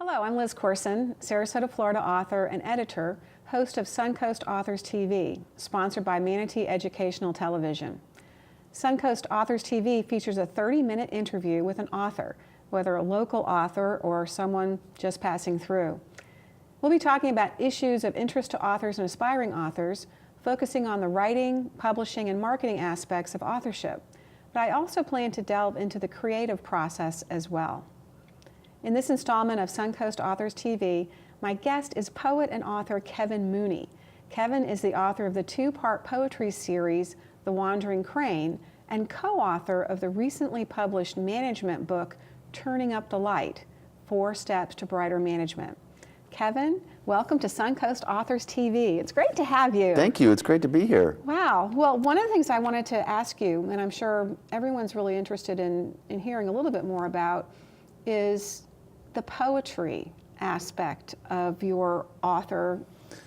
Hello, I'm Liz Corson, Sarasota, Florida author and editor, host of Suncoast Authors TV, sponsored by Manatee Educational Television. Suncoast Authors TV features a 30-minute interview with an author, whether a local author or someone just passing through. We'll be talking about issues of interest to authors and aspiring authors, focusing on the writing, publishing, and marketing aspects of authorship. But I also plan to delve into the creative process as well. In this installment of Suncoast Authors TV, my guest is poet and author Kevin Mooney. Kevin is the author of the two-part poetry series, The Wandering Crane, and co-author of the recently published management book, Turning Up the Light, 4 Steps to Brighter Management. Kevin, welcome to Suncoast Authors TV. It's great to have you. Thank you. It's great to be here. Wow. Well, one of the things I wanted to ask you, and I'm sure everyone's really interested in hearing a little bit more about, is the poetry aspect of your author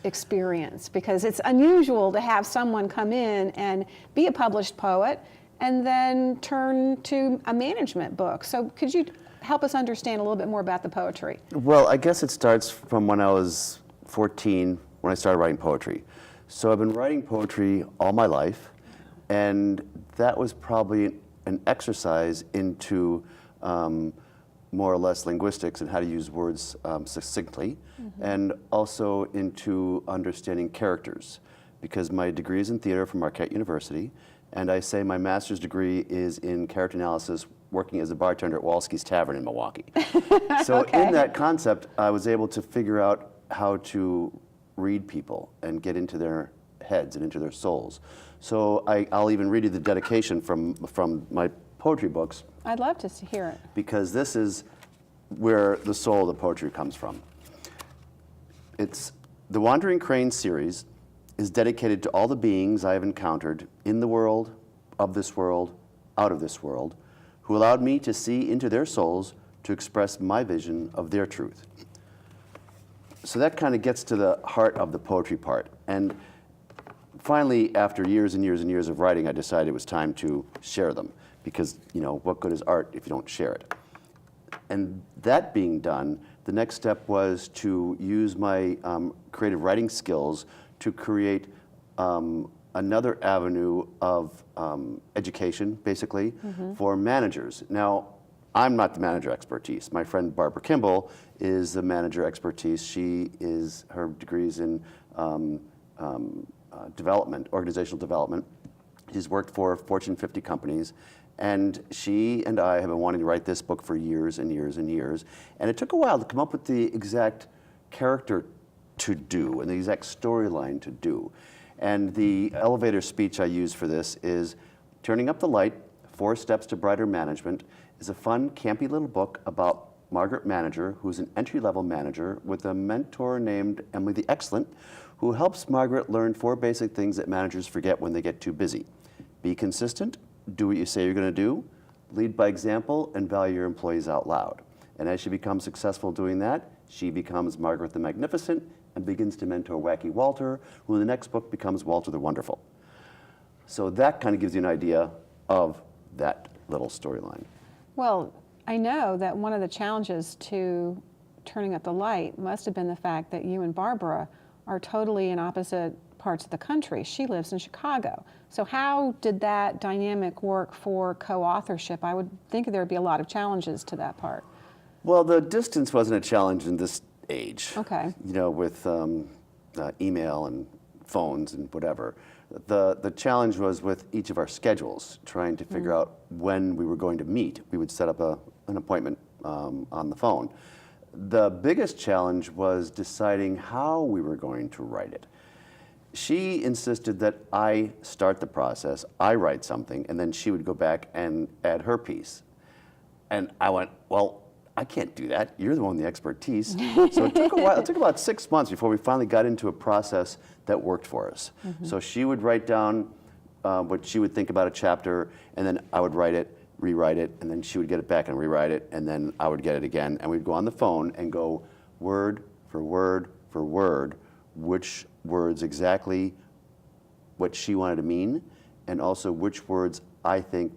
experience, because it's unusual to have someone come in and be a published poet and then turn to a management book. So could you help us understand a little bit more about the poetry? Well, I guess it starts from when I was 14, when I started writing poetry. So I've been writing poetry all my life, and that was probably an exercise into more or less linguistics and how to use words succinctly, and also into understanding characters, because my degree is in theater from Marquette University, and I say my master's degree is in character analysis working as a bartender at Walsky's Tavern in Milwaukee. So Okay. in that concept, I was able to figure out how to read people and get into their heads and into their souls. So I'll even read you the dedication from my poetry books, I'd love to hear it. because this is where the soul of the poetry comes from. It's the Wandering Crane series is dedicated to all the beings I have encountered in the world, of this world, out of this world, who allowed me to see into their souls to express my vision of their truth. So that kind of gets to the heart of the poetry part. And finally, after years and years and years of writing, I decided it was time to share them, because, you know, what good is art if you don't share it? And that being done, the next step was to use my creative writing skills to create another avenue of education, basically, for managers. Now, I'm not the manager expertise. My friend Barbara Kimball is the manager expertise. Her degree is in development, organizational development. She's worked for Fortune 50 companies. And she and I have been wanting to write this book for years and years and years. And it took a while to come up with the exact character to do and the exact storyline to do. And the elevator speech I use for this is Turning Up the Light, 4 Steps to Brighter Management, is a fun, campy little book about Margaret Manager, who's an entry-level manager with a mentor named Emily the Excellent, who helps Margaret learn 4 basic things that managers forget when they get too busy. Be consistent, do what you say you're going to do, lead by example, and value your employees out loud. And as she becomes successful doing that, she becomes Margaret the Magnificent and begins to mentor Wacky Walter, who in the next book becomes Walter the Wonderful. So that kind of gives you an idea of that little storyline. Well, I know that one of the challenges to Turning Up the Light must have been the fact that you and Barbara are totally in opposite parts of the country. She lives in Chicago. So how did that dynamic work for co-authorship? I would think there'd be a lot of challenges to that part. Well, the distance wasn't a challenge in this age. Okay. You know, with email and phones and whatever. The challenge was with each of our schedules, trying to figure out when we were going to meet. We would set up an appointment on the phone. The biggest challenge was deciding how we were going to write it. She insisted that I start the process, I write something, and then she would go back and add her piece. And I went, well, I can't do that. You're the one with the expertise. So it took a while. It took about 6 months before we finally got into a process that worked for us. So she would write down what she would think about a chapter, and then I would write it, rewrite it, and then she would get it back and rewrite it, and then I would get it again. And we'd go on the phone and go word for word for word, which words exactly what she wanted to mean, and also which words I think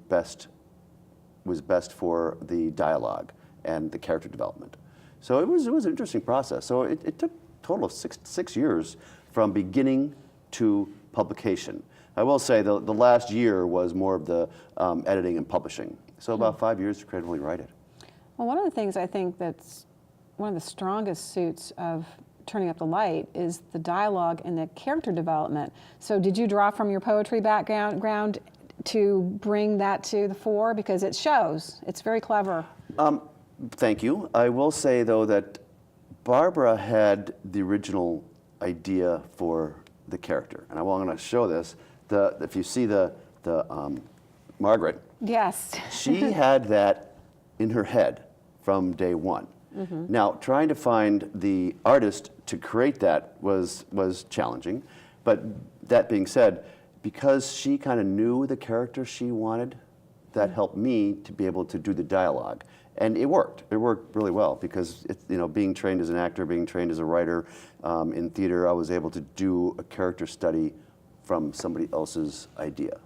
was best for the dialogue and the character development. So it was an interesting process. So it took a total of six years from beginning to publication. I will say the last year was more of the editing and publishing. So about 5 years to creatively write it. Well, one of the things I think that's one of the strongest suits of Turning Up the Light is the dialogue and the character development. So did you draw from your poetry background to bring that to the fore? Because it shows. It's very clever. Thank you. I will say, though, that Barbara had the original idea for the character. And I'm going to show this. If you see the Margaret, Yes. she had that in her head from day one. Now, trying to find the artist to create that was challenging. But that being said, because she kind of knew the character she wanted, that helped me to be able to do the dialogue. And it worked. It worked really well because being trained as an actor, being trained as a writer in theater, I was able to do a character study from somebody else's idea.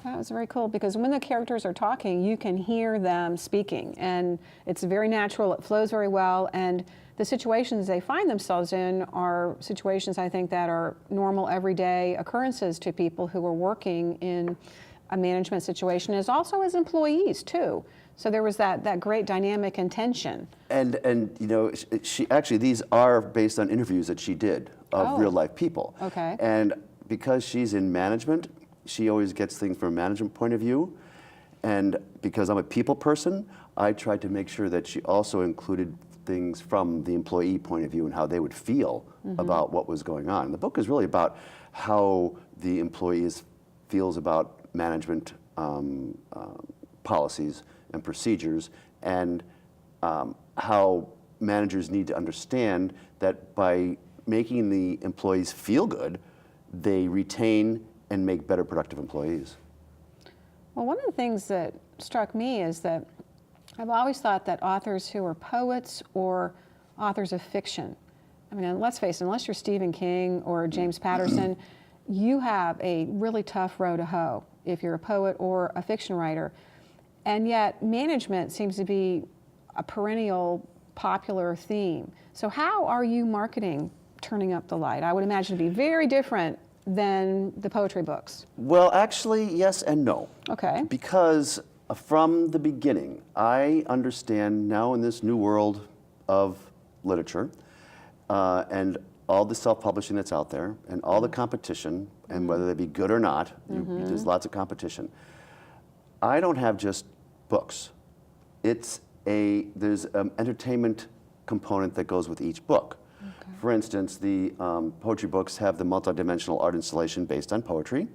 That was very cool because when the characters are talking, you can hear them speaking, and it's very natural. It flows very well, and the situations they find themselves in are situations I think that are normal, everyday occurrences to people who are working in a management situation, as also as employees too. So there was that great dynamic and tension. And she actually, these are based on interviews that she did of real life people. Okay. And because she's in management, she always gets things from a management point of view. And because I'm a people person, I tried to make sure that she also included things from the employee point of view and how they would feel about what was going on. The book is really about how the employees feels about management policies and procedures, and how managers need to understand that by making the employees feel good, they retain and make better productive employees. Well, one of the things that struck me is that I've always thought that authors who are poets or authors of fiction, I mean, let's face it, unless you're Stephen King or James Patterson, you have a really tough row to hoe if you're a poet or a fiction writer. And yet management seems to be a perennial popular theme. So how are you marketing Turning Up the Light? I would imagine it'd be very different than the poetry books. Well, actually, yes and no. Okay. Because from the beginning, I understand now in this new world of literature and all the self-publishing that's out there and all the competition, and whether they be good or not, there's lots of competition. I don't have just books. There's an entertainment component that goes with each book. Okay. For instance, the poetry books have the multidimensional art installation based on poetry,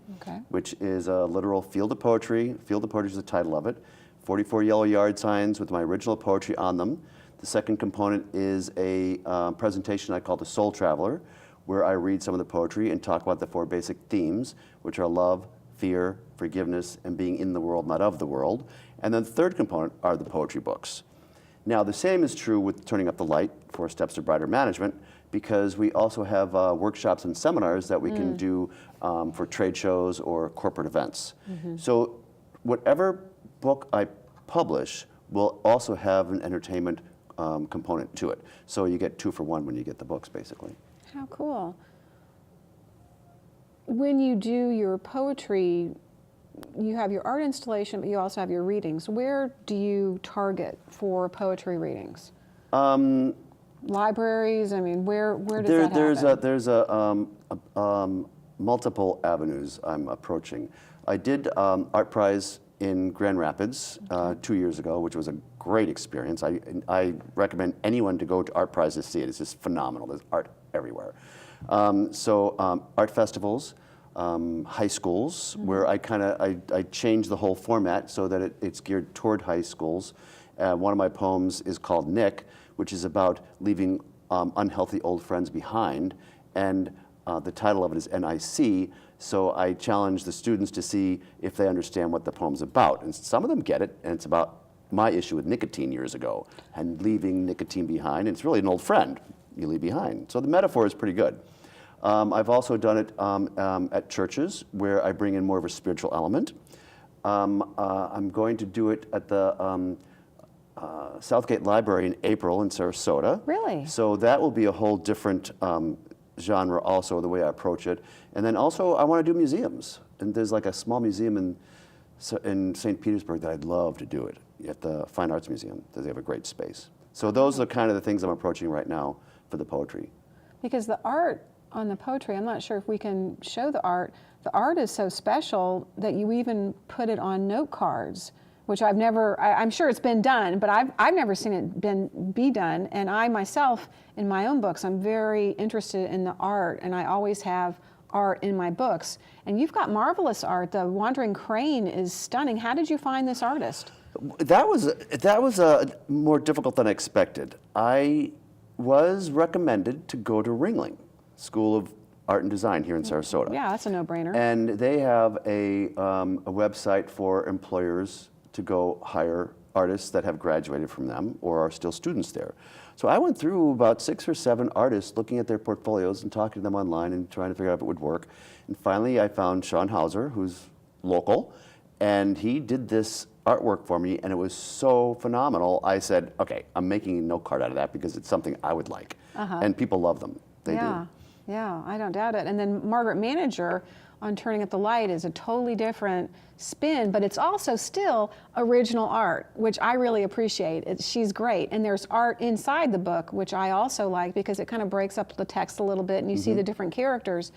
which is a literal field of poetry. Field of Poetry is the title of it. 44 yellow yard signs with my original poetry on them. The second component is a presentation I call The Soul Traveler, where I read some of the poetry and talk about the 4 basic themes, which are love, fear, forgiveness, and being in the world, not of the world. And then the third component are the poetry books. Now, the same is true with Turning Up the Light, 4 Steps to Brighter Management, because we also have workshops and seminars that we can do for trade shows or corporate events. So whatever book I publish will also have an entertainment component to it. So you get 2 for 1 when you get the books, basically. How cool. When you do your poetry, you have your art installation, but you also have your readings. Where do you target for poetry readings? Libraries? I mean, where does that happen? There's multiple avenues I'm approaching. I did Art Prize in Grand Rapids 2 years ago, which was a great experience. I recommend anyone to go to Art Prize to see it. It's just phenomenal. There's art everywhere. Art festivals, high schools, where I changed the whole format so that it's geared toward high schools, One of my poems is called Nick, which is about leaving unhealthy old friends behind, and the title of it is NIC, so I challenge the students to see if they understand what the poem's about. And some of them get it, and it's about my issue with nicotine years ago, and leaving nicotine behind. And it's really an old friend you leave behind. So the metaphor is pretty good. I've also done it at churches, where I bring in more of a spiritual element. I'm going to do it at the Southgate Library in April in Sarasota. Really? So that will be a whole different genre also, the way I approach it. And then also I want to do museums. And there's like a small museum in St. Petersburg that I'd love to do it, at the Fine Arts Museum. They have a great space. So those are kind of the things I'm approaching right now for the poetry. Because the art on the poetry, I'm not sure if we can show the art. The art is so special that you even put it on note cards, which I've never, I'm sure it's been done, but I've never seen it be done. And I myself, in my own books, I'm very interested in the art, and I always have art in my books. And you've got marvelous art. The Wandering Crane is stunning. How did you find this artist? That was more difficult than I expected. I was recommended to go to Ringling School of Art and Design here in Sarasota. Yeah, that's a no-brainer. And they have a website for employers to go hire artists that have graduated from them or are still students there. So I went through about 6 or 7 artists, looking at their portfolios and talking to them online and trying to figure out if it would work. And finally I found Sean Hauser, who's local, and he did this artwork for me, and it was so phenomenal. I said, okay, I'm making a note card out of that because it's something I would like. And people love them. They do. Yeah, I don't doubt it. And then Margaret Manager on Turning Up the Light is a totally different spin, but it's also still original art, which I really appreciate. She's great. And there's art inside the book, which I also like because it kind of breaks up the text a little bit and you see the different characters.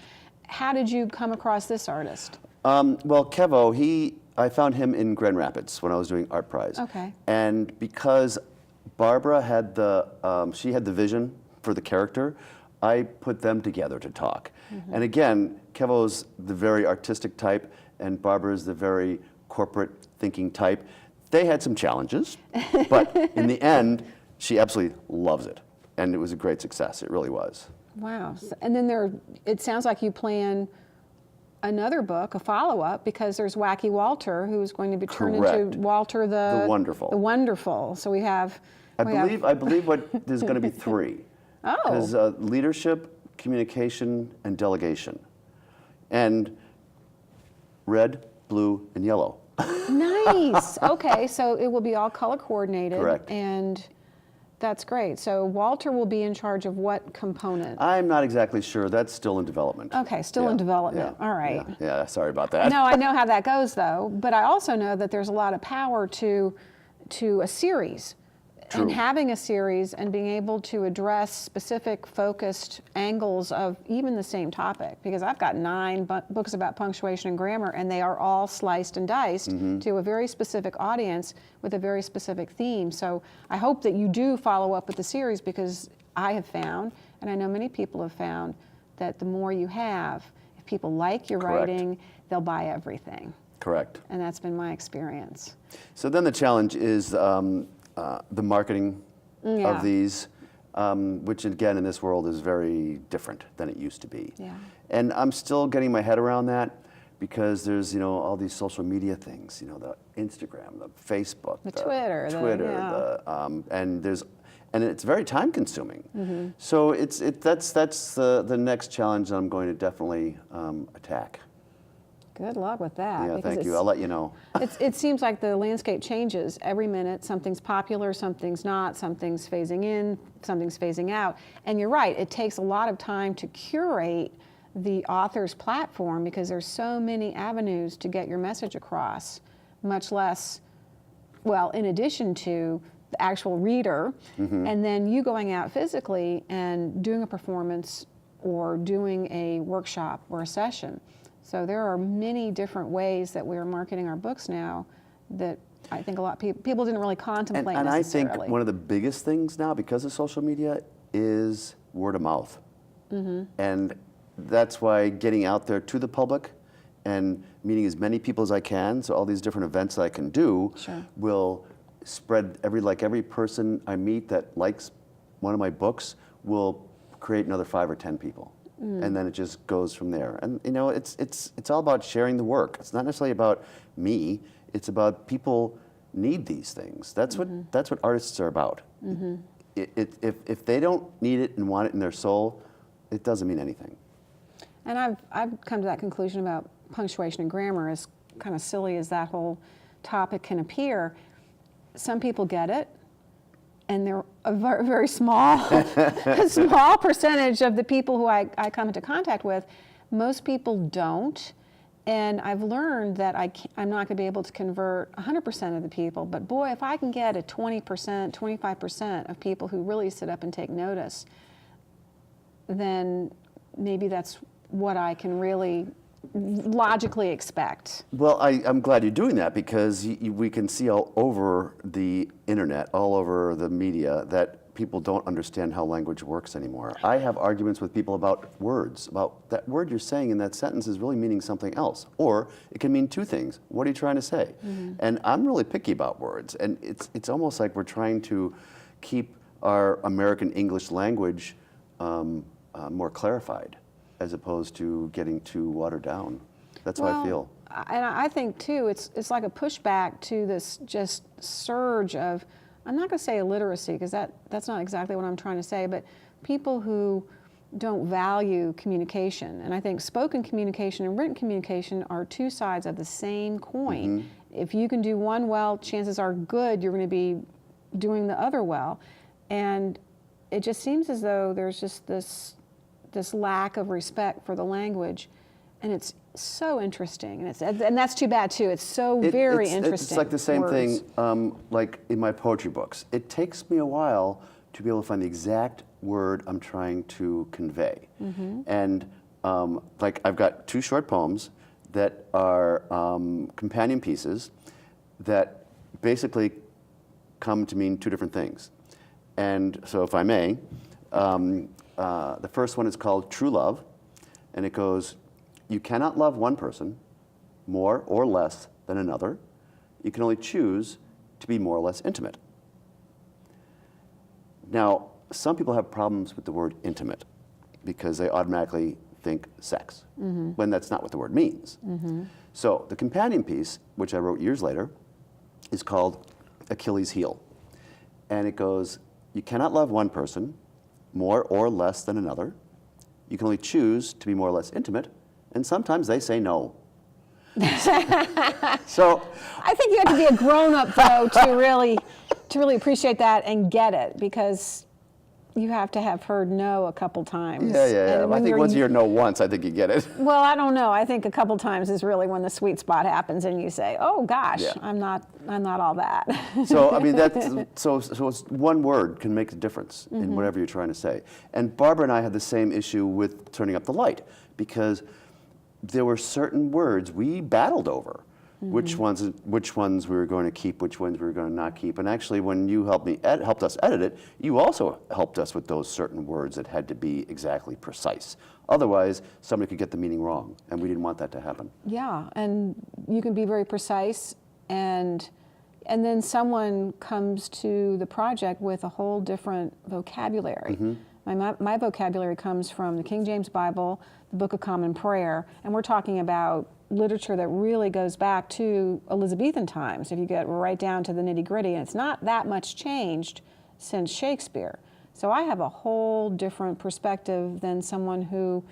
How did you come across this artist? Well, Kevo, I found him in Grand Rapids when I was doing Art Prize. Okay. And because Barbara had she had the vision for the character, I put them together to talk. And again, Kevo's the very artistic type, and Barbara's the very corporate thinking type. They had some challenges, but in the end, she absolutely loves it. And it was a great success, it really was. Wow. And then it sounds like you plan another book, a follow-up, because there's Wacky Walter, who's going to be turned into Walter the Wonderful. The Wonderful. So we have... I believe there's going to be 3. Oh. Because leadership, communication, and delegation. And red, blue, and yellow. Nice. Okay, so it will be all color coordinated. Correct. And that's great. So Walter will be in charge of what component? I'm not exactly sure. That's still in development. Okay, still in development. All right. Yeah, sorry about that. No, I know how that goes, though. But I also know that there's a lot of power to a series. True. And having a series and being able to address specific focused angles of even the same topic, because I've got 9 books about punctuation and grammar, and they are all sliced and diced to a very specific audience with a very specific theme. So I hope that you do follow up with the series, because I have found, and I know many people have found, that the more you have, if people like your writing, they'll buy everything. Correct. And that's been my experience. So then the challenge is the marketing of these, which again in this world is very different than it used to be. Yeah. And I'm still getting my head around that, because there's all these social media things, the Instagram, the Facebook, the Twitter, and it's very time consuming. So that's the next challenge that I'm going to definitely attack. Good luck with that. Yeah, thank you. I'll let you know. It seems like the landscape changes every minute. Something's popular, something's not, something's phasing in, something's phasing out. And you're right, it takes a lot of time to curate the author's platform, because there's so many avenues to get your message across, much less, well, in addition to the actual reader, and then you going out physically and doing a performance or doing a workshop or a session. So there are many different ways that we're marketing our books now that I think a lot of people didn't really contemplate and necessarily. I think one of the biggest things now, because of social media, is word of mouth. And that's why getting out there to the public and meeting as many people as I can, so all these different events that I can do will spread every person I meet that likes one of my books will create another 5 or 10 people. And then it just goes from there. And you know, it's all about sharing the work. It's not necessarily about me. It's about people need these things. That's what artists are about. If they don't need it and want it in their soul, it doesn't mean anything. And I've come to that conclusion about punctuation and grammar, as kind of silly as that whole topic can appear. Some people get it, and they're a very, very small, a small percentage of the people who I come into contact with. Most people don't, and I've learned that I'm not going to be able to convert 100% of the people, but boy, if I can get a 20%, 25% of people who really sit up and take notice, then maybe that's what I can really logically expect. Well, I'm glad you're doing that, because we can see all over the internet, all over the media, that people don't understand how language works anymore. I have arguments with people about words, about that word you're saying in that sentence is really meaning something else, or it can mean 2 things. What are you trying to say? And I'm really picky about words, and it's almost like we're trying to keep our American English language more clarified, as opposed to getting too watered down. That's how I feel. And I think too, it's like a pushback to this just surge of, I'm not going to say illiteracy, because that's not exactly what I'm trying to say, but people who don't value communication. And I think spoken communication and written communication are 2 sides of the same coin. If you can do one well, chances are good you're going to be doing the other well. And it just seems as though there's just this lack of respect for the language, and it's so interesting, and that's too bad too. It's so very interesting. It's like the same thing, like in my poetry books. It takes me a while to be able to find the exact word I'm trying to convey, and like I've got 2 short poems that are companion pieces that basically come to mean 2 different things. And so, if I may. The first one is called True Love, and it goes, you cannot love one person more or less than another. You can only choose to be more or less intimate. Now, some people have problems with the word intimate because they automatically think sex, when that's not what the word means. So the companion piece, which I wrote years later, is called Achilles' Heel. And it goes, you cannot love one person more or less than another. You can only choose to be more or less intimate, and sometimes they say no. So I think you have to be a grown-up though to really appreciate that and get it, because you have to have heard no a couple times. Yeah. I think once you hear no once, I think you get it. Well, I don't know. I think a couple times is really when the sweet spot happens, and you say, "Oh gosh, Yeah. I'm not all that." So I mean, so it's one word can make a difference in whatever you're trying to say. And Barbara and I had the same issue with turning up the light, because there were certain words we battled over. Which ones we were going to keep, which ones we were going to not keep. And actually, when you helped us edit it, you also helped us with those certain words that had to be exactly precise. Otherwise, somebody could get the meaning wrong, and we didn't want that to happen. Yeah, and you can be very precise, and then someone comes to the project with a whole different vocabulary. My vocabulary comes from the King James Bible, the Book of Common Prayer, and we're talking about literature that really goes back to Elizabethan times, if you get right down to the nitty-gritty, and it's not that much changed since Shakespeare. So I have a whole different perspective than someone who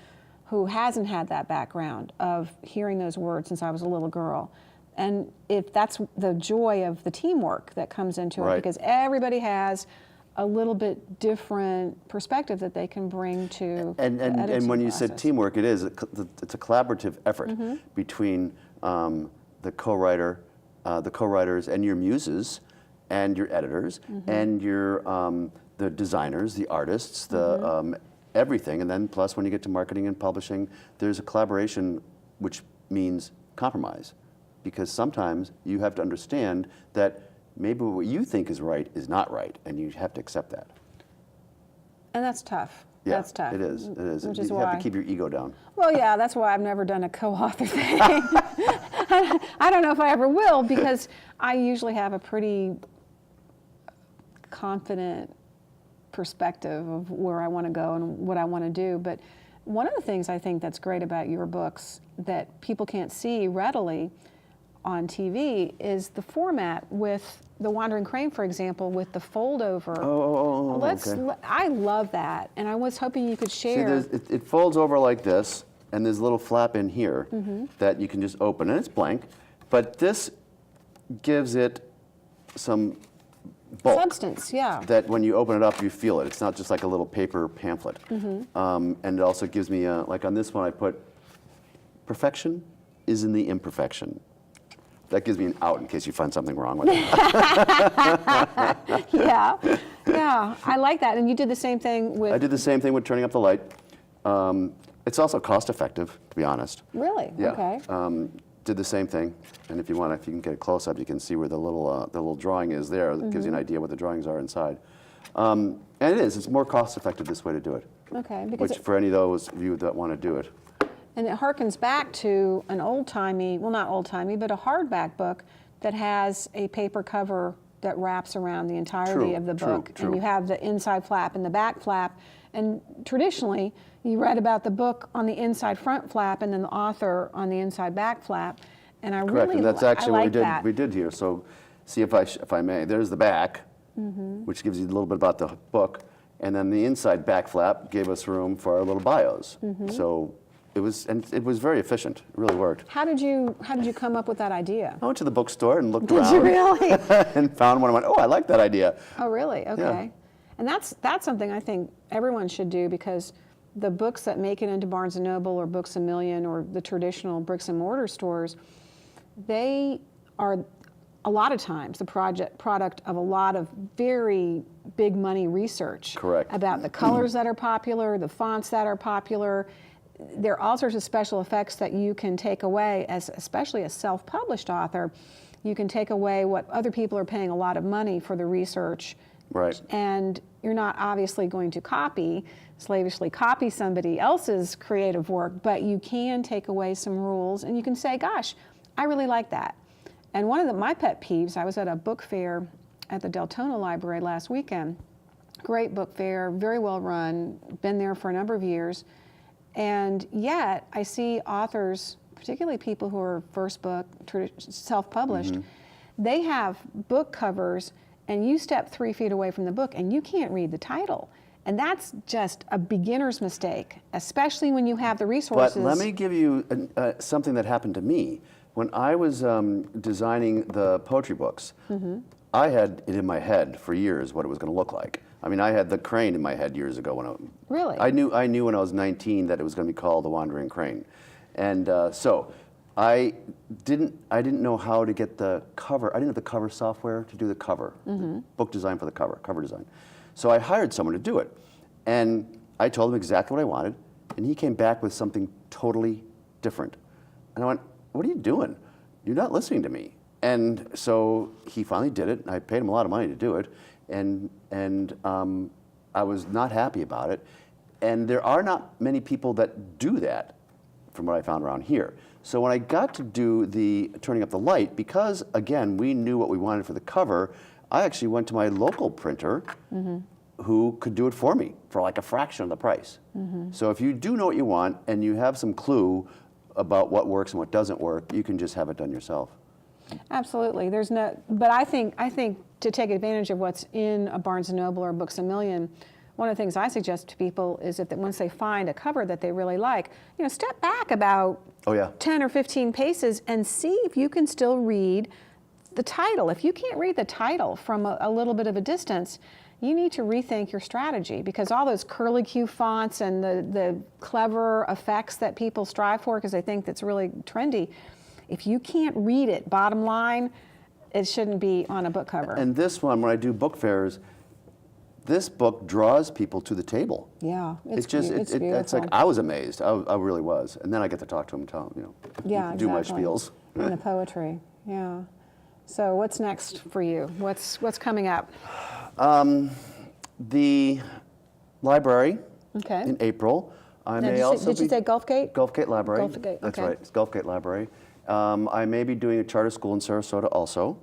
hasn't had that background of hearing those words since I was a little girl. And if that's the joy of the teamwork that comes into it, because everybody has a little bit different perspective that they can bring to the editing and when you process. said teamwork, it's a collaborative effort between the co-writers and your muses and your editors and your the designers, the artists, the everything, and then plus when you get to marketing and publishing, there's a collaboration, which means compromise, because sometimes you have to understand that maybe what you think is right is not right, and you have to accept that. And that's tough. Yeah, That's tough. it is. It is. Which You is have why. to keep your ego down. Well, yeah, that's why I've never done a co-author thing. I don't know if I ever will, because I usually have a pretty confident perspective of where I want to go and what I want to do. But one of the things I think that's great about your books that people can't see readily on TV is the format with The Wandering Crane, for example, with the fold over. Okay. I love that, and I was hoping you could share. See, it folds over like this, and there's a little flap in here that you can just open, and it's blank. But this gives it some bulk. Substance, yeah. That when you open it up, you feel it. It's not just like a little paper pamphlet. And it also gives me, like on this one, I put, perfection is in the imperfection. That gives me an out in case you find something wrong with it. Yeah, I like that. And you did the same thing with... I did the same thing with turning up the light. It's also cost effective, to be honest. Really? Yeah. Okay. Did the same thing, and if you can get a close up, you can see where the little drawing is there. That gives you an idea what the drawings are inside. And it's more cost effective this way to do it. Okay, because Which for any of those of you that want to do it. and it harkens back to an old-timey, well, not old-timey, but a hardback book that has a paper cover that wraps around the entirety of the book. True. And you have the inside flap and the back flap. And traditionally, you read about the book on the inside front flap and then the author on the inside back flap. And I Correct, really and that's actually I what like that. we did here. So, see if I may. There's the back, which gives you a little bit about the book, and then the inside back flap gave us room for our little bios. So it was very efficient. It really worked. How did you come up with that idea? I went to the bookstore and looked Did around. you really? And found one and went, oh, I like that idea. Oh, really? Okay. Yeah. And that's something I think everyone should do, because the books that make it into Barnes & Noble or Books A Million or the traditional bricks and mortar stores, they are a lot of times the product of a lot of very big money research. Correct. About the colors that are popular, the fonts that are popular. There are all sorts of special effects that you can take away, especially a self-published author. You can take away what other people are paying a lot of money for the research. Right. And you're not obviously going to slavishly copy somebody else's creative work, but you can take away some rules and you can say, gosh, I really like that. And one of my pet peeves, I was at a book fair at the Deltona Library last weekend. Great book fair, very well run, been there for a number of years. And yet I see authors, particularly people who are first book, self-published, they have book covers and you step 3 feet away from the book and you can't read the title. And that's just a beginner's mistake, especially when you have the resources. But let me give you something that happened to me. When I was designing the poetry books, I had it in my head for years what it was going to look like. I mean, I had the crane in my head years ago. Really? I knew when I was 19 that it was going to be called The Wandering Crane. And so I didn't know how to get the cover. I didn't have the cover software to do the cover, book design for the cover design. So I hired someone to do it. And I told him exactly what I wanted, and he came back with something totally different. And I went, what are you doing? You're not listening to me. And so he finally did it, and I paid him a lot of money to do it, and I was not happy about it. And there are not many people that do that, from what I found around here. So when I got to do the turning up the light, because again, we knew what we wanted for the cover, I actually went to my local printer who could do it for me for like a fraction of the price. So if you do know what you want and you have some clue about what works and what doesn't work, you can just have it done yourself. Absolutely. But I think to take advantage of what's in a Barnes & Noble or Books A Million, one of the things I suggest to people is that once they find a cover that they really like, step back about 10 or 15 paces and see if you can still read the title. If you can't read the title from a little bit of a distance, you need to rethink your strategy, because all those curlicue fonts and the clever effects that people strive for because they think that's really trendy, if you can't read it, bottom line, it shouldn't be on a book cover. And this one, when I do book fairs, this book draws people to the table. Yeah, it's beautiful. It's like, I was amazed. I really was. And then I get to talk to them and tell them, do my spiels. And the poetry, yeah. So what's next for you? What's coming up? The library in April. Did you say Gulfgate? Gulfgate Library. Gulfgate, That's okay. right. It's Gulfgate Library. I may be doing a charter school in Sarasota also,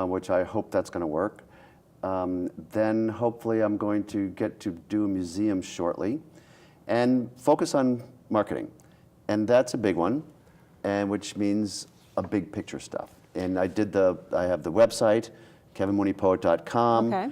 which I hope that's going to work. Then hopefully I'm going to get to do a museum shortly and focus on marketing. And that's a big one, and which means a big picture stuff. And I have the website, kevinmooneypoet.com. Okay.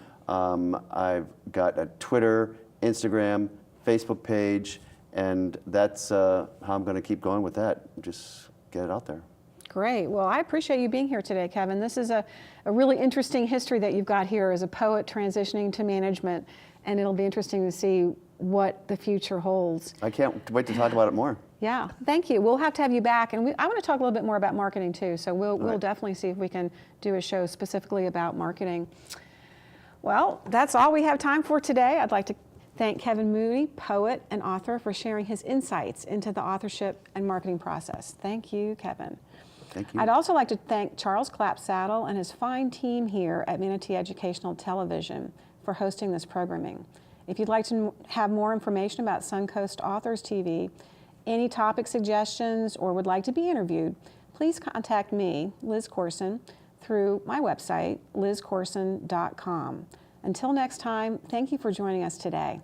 I've got a Twitter, Instagram, Facebook page, and that's how I'm going to keep going with that. Just get it out there. Great. Well, I appreciate you being here today, Kevin. This is a really interesting history that you've got here as a poet transitioning to management, and it'll be interesting to see what the future holds. I can't wait to talk about it more. Yeah, thank you. We'll have to have you back, and I want to talk a little bit more about marketing too, so we'll definitely see if we can do a show specifically about marketing. Well, that's all we have time for today. I'd like to thank Kevin Mooney, poet and author, for sharing his insights into the authorship and marketing process. Thank you, Kevin. Thank you. I'd also like to thank Charles Clapsaddle and his fine team here at Manatee Educational Television for hosting this programming. If you'd like to have more information about Suncoast Authors TV, any topic suggestions, or would like to be interviewed, please contact me, Liz Corson, through my website, lizcorson.com. Until next time, thank you for joining us today.